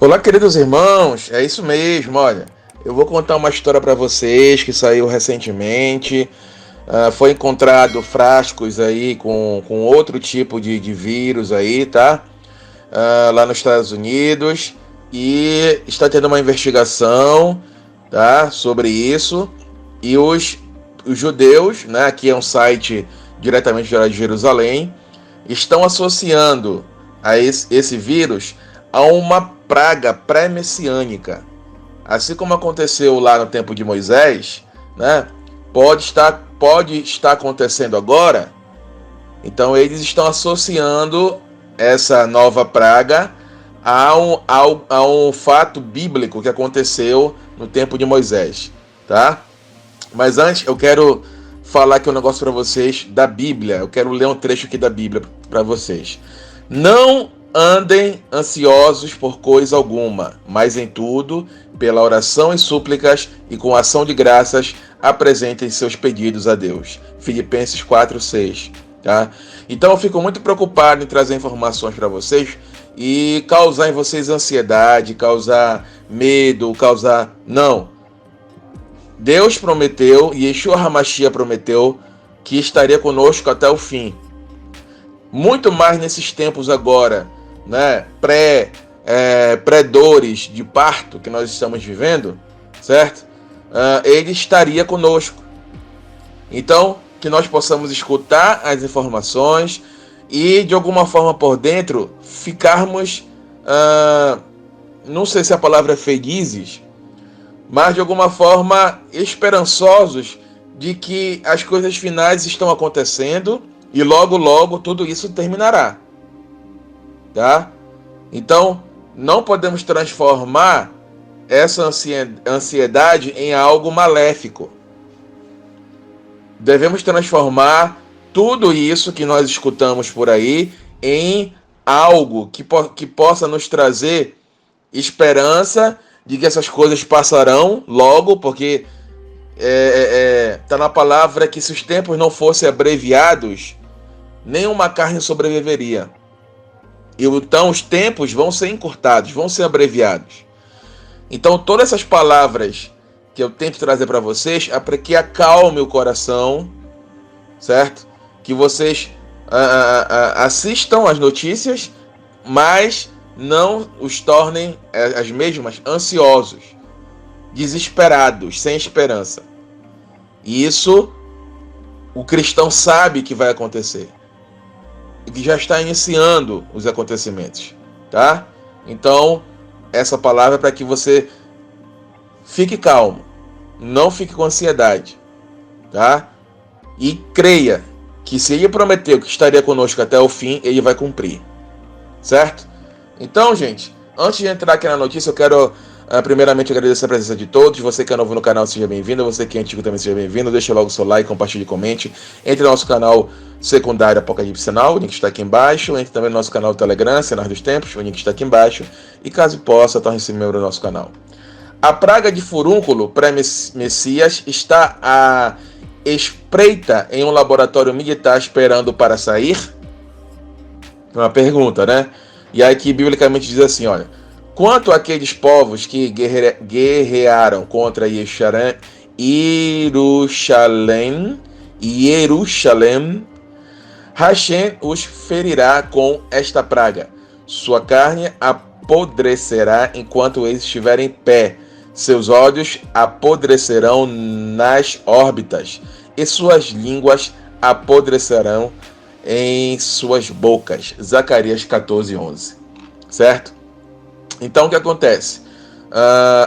Olá, queridos irmãos, é isso mesmo, olha, eu vou contar uma história para vocês que saiu recentemente. Foi encontrado frascos aí com outro tipo de vírus aí, tá? Lá nos Estados Unidos, e está tendo uma investigação, tá, sobre isso. E os judeus, né, aqui é um site diretamente de Jerusalém, estão associando a esse vírus a uma praga pré-messiânica. Assim como aconteceu lá no tempo de Moisés, né? Pode estar acontecendo agora. Então eles estão associando essa nova praga a um fato bíblico que aconteceu no tempo de Moisés, tá? Mas antes eu quero falar aqui um negócio para vocês da Bíblia. Eu quero ler um trecho aqui da Bíblia para vocês. Não andem ansiosos por coisa alguma, mas em tudo, pela oração e súplicas e com ação de graças, apresentem seus pedidos a Deus. Filipenses 4:6, tá? Então eu fico muito preocupado em trazer informações para vocês e causar em vocês ansiedade, causar medo, causar... Não. Deus prometeu, e Yeshua HaMashiach prometeu, que estaria conosco até o fim. Muito mais nesses tempos agora, né, pré-dores de parto que nós estamos vivendo, certo? Ele estaria conosco. Então, que nós possamos escutar as informações e, de alguma forma por dentro, ficarmos, não sei se a palavra é felizes, mas de alguma forma esperançosos de que as coisas finais estão acontecendo e logo, logo tudo isso terminará. Tá? Então, não podemos transformar essa ansiedade em algo maléfico. Devemos transformar tudo isso que nós escutamos por aí em algo que possa nos trazer esperança de que essas coisas passarão logo, porque está na palavra que se os tempos não fossem abreviados, nenhuma carne sobreviveria. E então os tempos vão ser encurtados, vão ser abreviados. Então todas essas palavras que eu tento trazer para vocês é para que acalme o coração, certo? Que vocês assistam as notícias, mas não os tornem as mesmas ansiosos, desesperados, sem esperança. E isso o cristão sabe que vai acontecer. E que já está iniciando os acontecimentos, tá? Então, essa palavra é para que você fique calmo, não fique com ansiedade, tá? E creia que se ele prometeu que estaria conosco até o fim, ele vai cumprir, certo? Então, gente, antes de entrar aqui na notícia, eu quero primeiramente agradecer a presença de todos. Você que é novo no canal, seja bem-vindo. Você que é antigo também, seja bem-vindo. Deixa logo o seu like, compartilhe e comente. Entre no nosso canal secundário Apocalipse Sinal, o link está aqui embaixo. Entre também no nosso canal do Telegram, Cenário dos Tempos, o link está aqui embaixo. E caso possa, torne-se membro do nosso canal. A praga de furúnculo pré-Messias está à espreita em um laboratório militar esperando para sair? Uma pergunta, né? E aí que biblicamente diz assim, olha: quanto àqueles povos que guerrearam contra Jerusalém, Hashem os ferirá com esta praga. Sua carne apodrecerá enquanto eles estiverem em pé. Seus olhos apodrecerão nas órbitas, e suas línguas apodrecerão em suas bocas. Zacarias 14:11. Certo? Então o que acontece?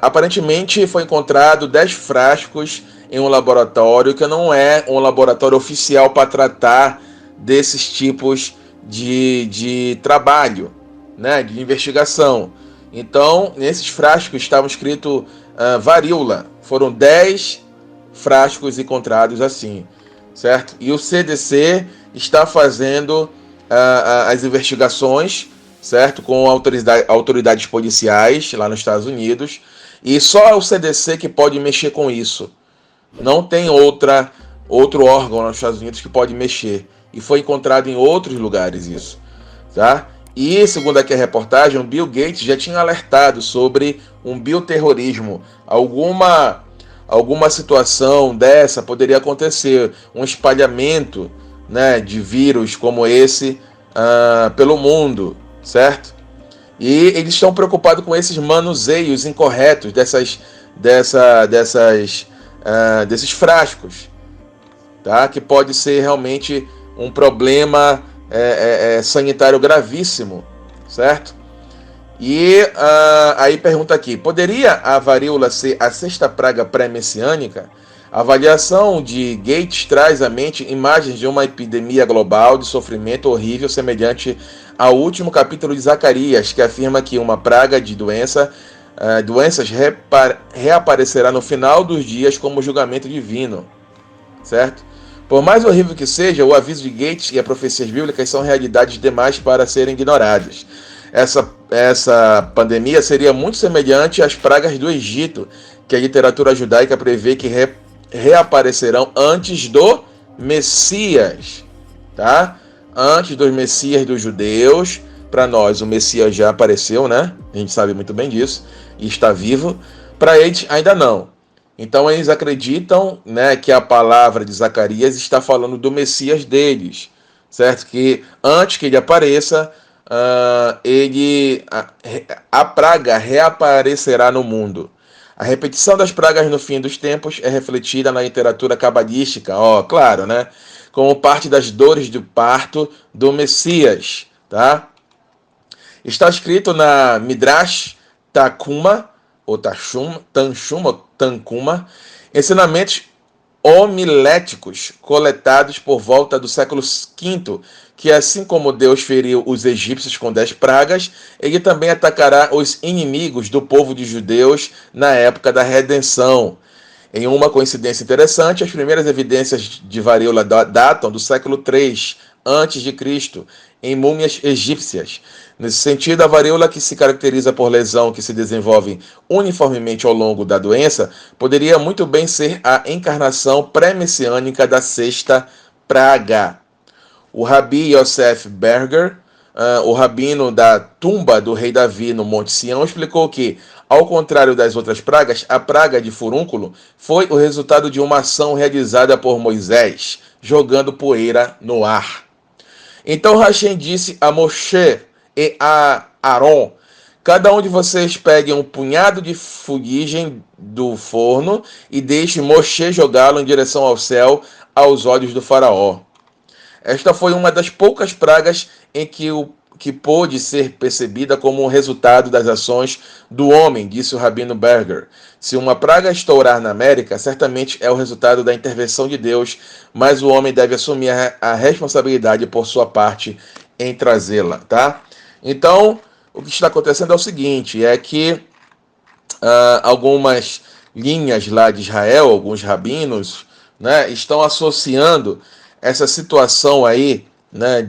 Aparentemente foi encontrado 10 frascos em um laboratório que não é um laboratório oficial para tratar desses tipos de trabalho, né, de investigação. Então, nesses frascos estava escrito varíola. Foram 10 frascos encontrados assim, certo? E o CDC está fazendo as investigações, certo? Com autoridades policiais lá nos Estados Unidos. E só o CDC que pode mexer com isso. Não tem outro órgão nos Estados Unidos que pode mexer. E foi encontrado em outros lugares isso, tá? E, segundo aqui a reportagem, o Bill Gates já tinha alertado sobre um bioterrorismo. Alguma situação dessa poderia acontecer, um espalhamento, né, de vírus como esse pelo mundo, certo? E eles estão preocupados com esses manuseios incorretos desses frascos, tá? Que pode ser realmente um problema sanitário gravíssimo, certo? E aí pergunta aqui, poderia a varíola ser a sexta praga pré-messiânica? A avaliação de Gates traz à mente imagens de uma epidemia global de sofrimento horrível semelhante ao último capítulo de Zacarias, que afirma que uma praga de doenças reaparecerá no final dos dias como julgamento divino, certo? Por mais horrível que seja, o aviso de Gates e as profecias bíblicas são realidades demais para serem ignoradas. Essa pandemia seria muito semelhante às pragas do Egito, que a literatura judaica prevê que reaparecerão antes do Messias, tá? Antes dos Messias dos judeus. Para nós, o Messias já apareceu, né? A gente sabe muito bem disso e está vivo. Para eles, ainda não. Então, eles acreditam, né, que a palavra de Zacarias está falando do Messias deles, certo? Que antes que ele apareça, a praga reaparecerá no mundo. A repetição das pragas no fim dos tempos é refletida na literatura cabalística, claro, né? Como parte das dores do parto do Messias, tá? Está escrito na Midrash Takuma, ou Tanchuma, ensinamentos homiléticos coletados por volta do século V, que assim como Deus feriu os egípcios com 10 pragas, ele também atacará os inimigos do povo de judeus na época da redenção. Em uma coincidência interessante, as primeiras evidências de varíola datam do século III a.C., em múmias egípcias. Nesse sentido, a varíola, que se caracteriza por lesão que se desenvolve uniformemente ao longo da doença, poderia muito bem ser a encarnação pré-messiânica da sexta praga. O Rabi Yosef Berger, o rabino da tumba do rei Davi no Monte Sião, explicou que, ao contrário das outras pragas, a praga de furúnculo foi o resultado de uma ação realizada por Moisés, jogando poeira no ar. Então Hashem disse a Moshe e a Aaron: cada um de vocês pegue um punhado de fuligem do forno e deixe Moshe jogá-lo em direção ao céu, aos olhos do faraó. Esta foi uma das poucas pragas em que pôde ser percebida como um resultado das ações do homem, disse o rabino Berger. Se uma praga estourar na América, certamente é o resultado da intervenção de Deus, mas o homem deve assumir a responsabilidade por sua parte em trazê-la, tá? Então, o que está acontecendo é o seguinte, é que algumas linhas lá de Israel, alguns rabinos, né, estão associando essa situação aí, né,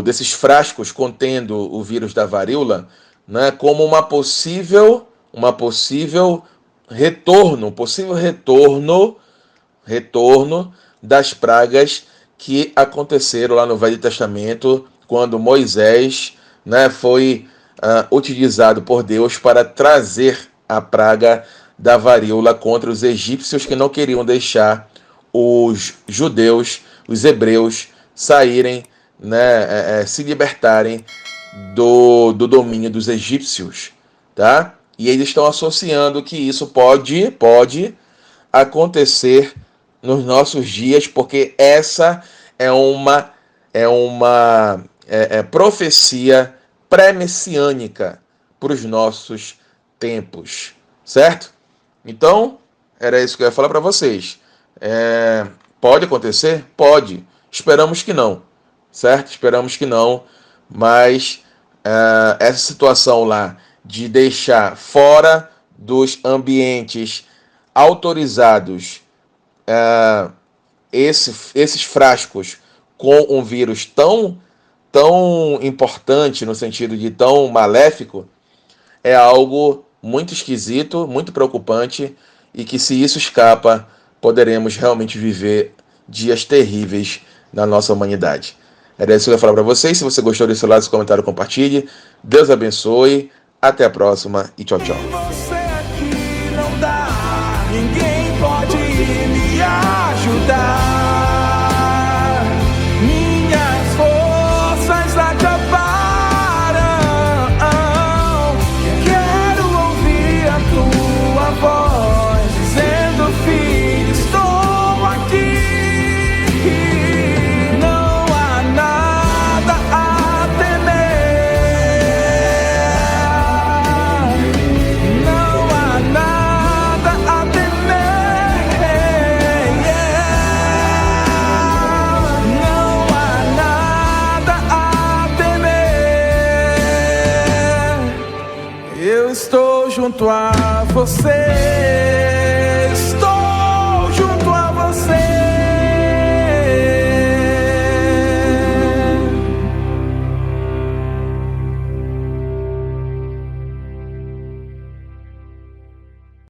desses frascos contendo o vírus da varíola, né, como um possível retorno das pragas que aconteceram lá no Velho Testamento, quando Moisés, né, foi utilizado por Deus para trazer a praga da varíola contra os egípcios que não queriam deixar os judeus, os hebreus, saírem, né, se libertarem do domínio dos egípcios, tá? E eles estão associando que isso pode acontecer nos nossos dias, porque essa é uma profecia pré-messiânica para os nossos tempos, certo? Então, era isso que eu ia falar para vocês. Pode acontecer? Pode. Esperamos que não, certo? Esperamos que não, mas essa situação lá de deixar fora dos ambientes autorizados esses frascos com um vírus tão importante, no sentido de tão maléfico, é algo muito esquisito, muito preocupante, e que, se isso escapa, poderemos realmente viver dias terríveis na nossa humanidade. Era isso que eu ia falar para vocês. Se você gostou desse lado, esse comentário, compartilhe. Deus abençoe. Até a próxima e tchau, tchau. Você aqui não dá, ninguém pode me ajudar. Minhas forças acabaram. Quero ouvir a tua voz dizendo: filho, estou aqui. Não há nada a temer. Não há nada a temer. Não há nada a temer. Eu estou junto a você.